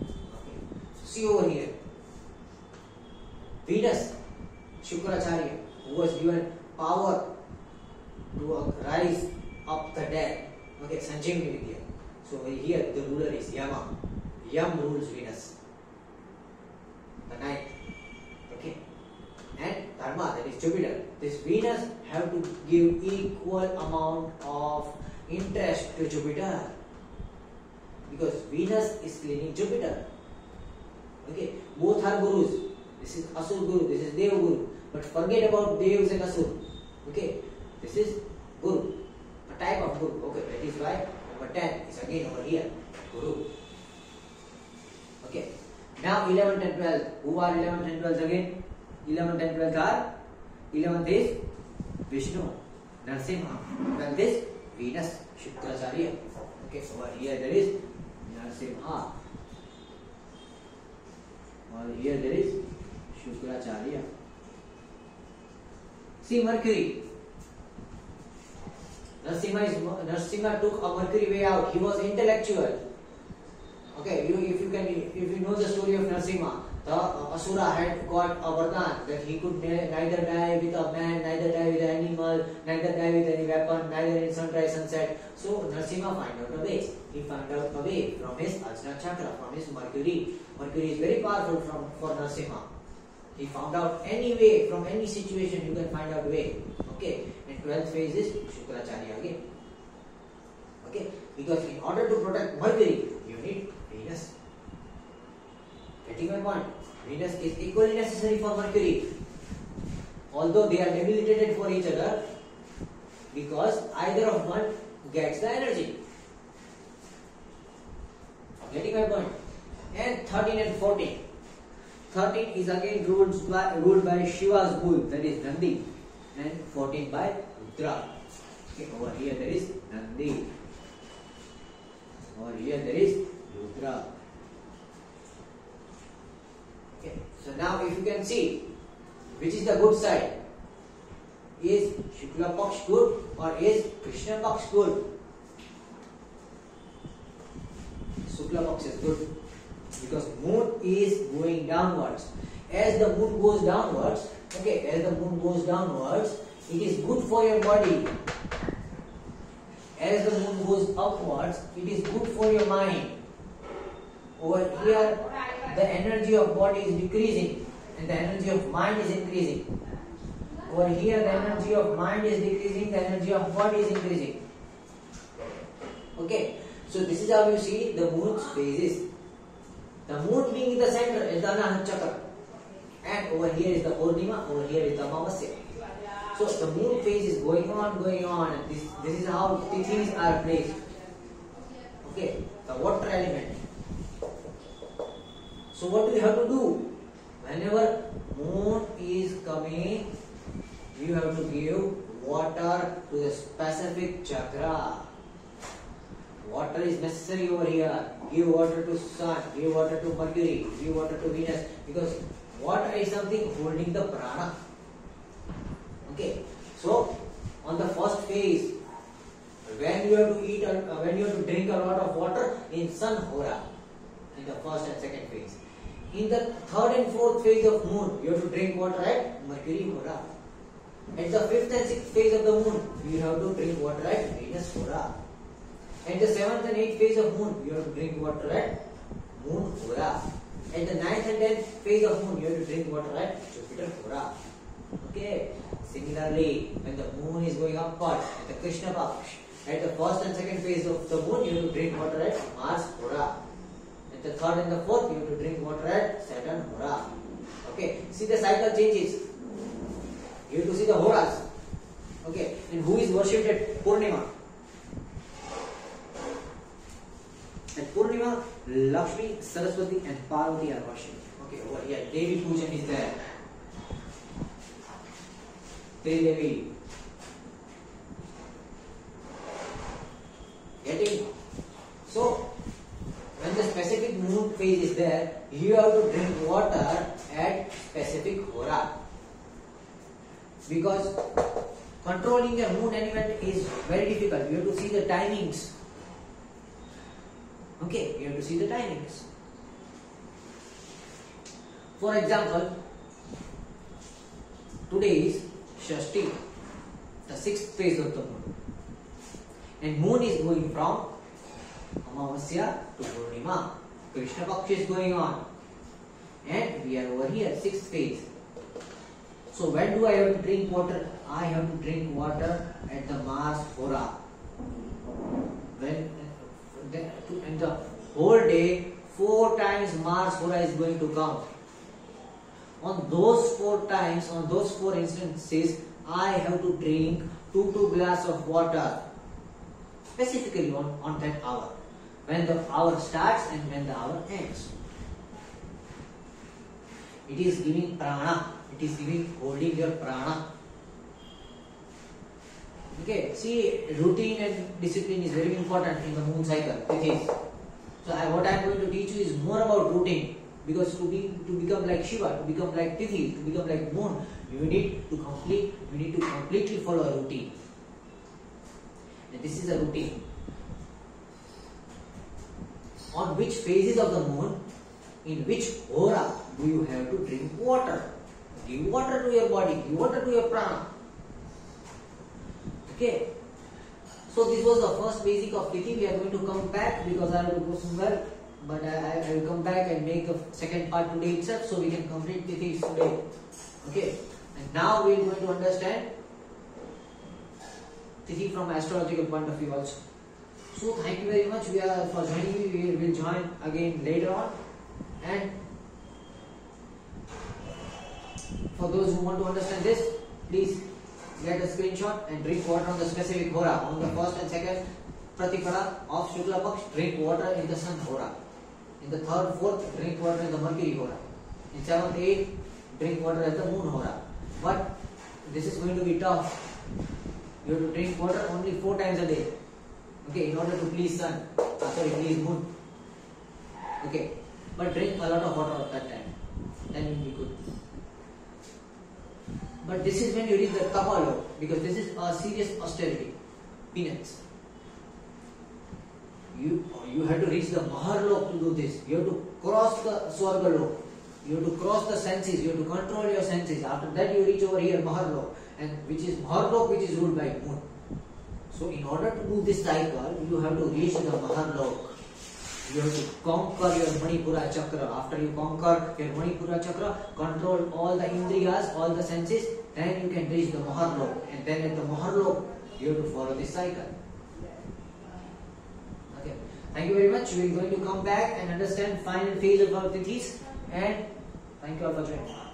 Okay. So see over here, Venus, Shukracharya, who was given power to rise up the dead. Okay, Sanjeevani Vidya. So here the ruler is Yama. Yam rules Venus, the ninth. Okay, and Dharma, that is Jupiter. This Venus have to give equal amount of interest to Jupiter, because Venus is cleaning Jupiter. Okay, both are gurus. This is Asur Guru, this is Dev Guru. But forget about Devs and Asur. Okay, this is Guru, a type of Guru. Okay, that is why number 10 is again over here, Guru. Okay, now 11th and 12th. Who are 11th and 12th again? 11th and 12th are, 11th is Vishnu, Narsimha. 12th is Venus, Shukracharya. Okay, so over here there is Narsimha. Over here there is Shukracharya. See Mercury. Narsimha took a Mercury way out. He was intellectual. Okay, if you know the story of Narsimha, the Asura had got a vardhan that he could neither die with a man, neither die with an animal, neither die with any weapon, neither in sunrise, sunset. So Narsimha found out a way. He found out a way from his Ajna Chakra, from his Mercury. Mercury is very powerful for Narsimha. He found out any way, from any situation you can find out a way. Okay, and 12th phase is Shukracharya again. Okay, because in order to protect Mercury, you need Venus. Getting my point? Venus is equally necessary for Mercury, although they are debilitated for each other, because either of one gets the energy. Getting my point? And 13 and 14. 13 is again ruled by Shiva's bull, that is Nandi, and 14 by Rudra. Okay, over here there is Nandi. Over here there is Rudra. Okay, so now if you can see, which is the good side? Is Shukla Paksh good or is Krishna Paksh good? Shukla Paksh is good because moon is going downwards. As the moon goes downwards, okay, as the moon goes downwards, it is good for your body. As the moon goes upwards, it is good for your mind. Over here, the energy of body is decreasing and the energy of mind is increasing. Over here, the energy of mind is decreasing, the energy of body is increasing. Okay, so this is how you see the moon's phases. The moon being in the center is the Anahat Chakra, and over here is the Purnima, over here is the Amavasya. So the moon phase is going on, and this is how tithis are placed. Okay, the water element. So what do we have to do? Whenever moon is coming, you have to give water to the specific chakra. Water is necessary over here. Give water to sun, give water to Mercury, give water to Venus, because water is something holding the prana. Okay, so on the first phase, when you have to drink a lot of water in sun hora, in the first and second phase. In the third and fourth phase of moon, you have to drink water at Mercury hora. At the fifth and sixth phase of the moon, you have to drink water at Venus hora. At the seventh and eighth phase of moon, you have to drink water at Moon hora. At the ninth and 10th phase of moon, you have to drink water at Jupiter hora. Okay. Similarly, when the moon is going upward at the Krishna Paksh, at the first and second phase of the moon, you have to drink water at Mars hora. At the third and the fourth, you have to drink water at Saturn hora. Okay. See the cycle changes. You have to see the horas. Okay. And who is worshipped at Purnima? At Purnima, Lakshmi, Saraswati and Parvati are worshipped. Okay, over here, Devi Pujan is there. Devi. Getting? So, when the specific moon phase is there, you have to drink water at specific hora. Because controlling a moon element is very difficult. You have to see the timings. Okay, you have to see the timings. For example, today is Shashti, the sixth phase of the moon. And moon is going from Amavasya to Purnima. Krishna Paksh is going on. And we are over here, sixth phase. So when do I have to drink water? I have to drink water at the Mars hora. When in the whole day, 4 times Mars hora is going to count. On those 4 times, on those 4 instances, I have to drink 2 glass of water, specifically on that hour, when the hour starts and when the hour ends. It is giving prana, it is giving holding your prana. Okay, see, routine and discipline is very important in the moon cycle. It is. So what I am going to teach you is more about routine, because to become like Shiva, to become like Tithi, to become like moon, you need to completely follow a routine. And this is a routine. On which phases of the moon, in which hora do you have to drink water? Give water to your body, give water to your prana. Okay, so this was the first basic of Tithi. We are going to come back because I have to go somewhere, but I will come back and make the second part today itself, so we can complete Tithi today. Okay, and now we are going to understand Tithi from astrological point of view also. So thank you very much. We are for joining me. We will join again later on, and for those who want to understand this, please get a screenshot and drink water on the specific hora. On the first and second Pratipala of Shukla Paksh, drink water in the sun hora. In the third, fourth, drink water in the Mercury hora. In 7th, 8th, drink water at the moon hora. But this is going to be tough. You have to drink water only 4 times a day. Okay, in order to please sun. Please moon. Okay, but drink a lot of water at that time. Then you will be good. But this is when you reach the Kapalok, because this is a serious austerity. Penance. You have to reach the Maharlok to do this. You have to cross the Swargalok. You have to cross the senses. You have to control your senses. After that you reach over here Maharlok, and which is Maharlok, which is ruled by moon. So in order to do this cycle, you have to reach the Maharlok. You have to conquer your Manipura Chakra. After you conquer your Manipura Chakra, control all the Indriyas, all the senses, then you can reach the Maharlok. And then at the Maharlok, you have to follow this cycle. Okay. Thank you very much. We are going to come back and understand final phase of our Tithis. And thank you all for joining.